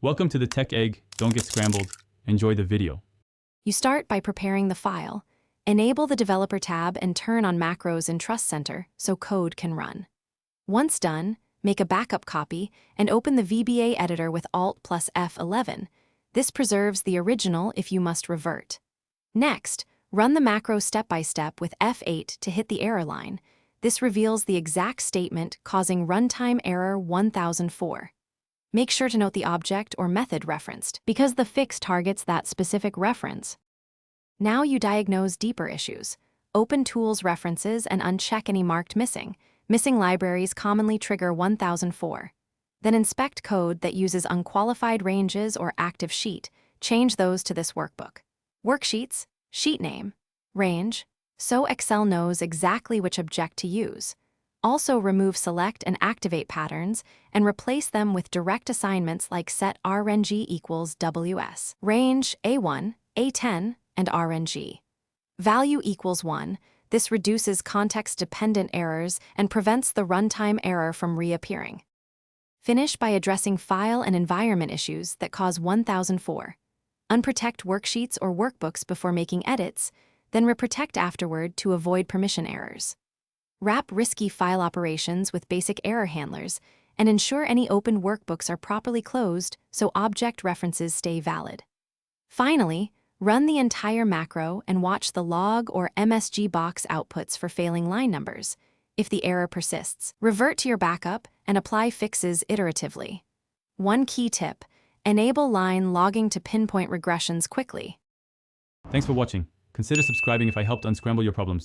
Welcome to the Tech Egg. Don't get scrambled. Enjoy the video. You start by preparing the file. Enable the Developer tab and turn on macros in Trust Center so code can run. Once done, make a backup copy and open the VBA editor with Alt plus F11. This preserves the original if you must revert. Next, run the macro step-by-step with F8 to hit the error line. This reveals the exact statement causing runtime error 1004. Make sure to note the object or method referenced, because the fix targets that specific reference. Now you diagnose deeper issues. Open Tools references and uncheck any marked missing. Missing libraries commonly trigger 1004. Then inspect code that uses unqualified ranges or active sheet. Change those to this workbook. Worksheets, sheet name, range, so Excel knows exactly which object to use. Also remove select and activate patterns and replace them with direct assignments like set RNG equals WS, range A1, A10, and RNG. Value equals 1. This reduces context-dependent errors and prevents the runtime error from reappearing. Finish by addressing file and environment issues that cause 1004. Unprotect worksheets or workbooks before making edits, then reprotect afterward to avoid permission errors. Wrap risky file operations with basic error handlers and ensure any open workbooks are properly closed so object references stay valid. Finally, run the entire macro and watch the log or MSG box outputs for failing line numbers. If the error persists, revert to your backup and apply fixes iteratively. One key tip: enable line logging to pinpoint regressions quickly. Thanks for watching. Consider subscribing if I helped unscramble your problems.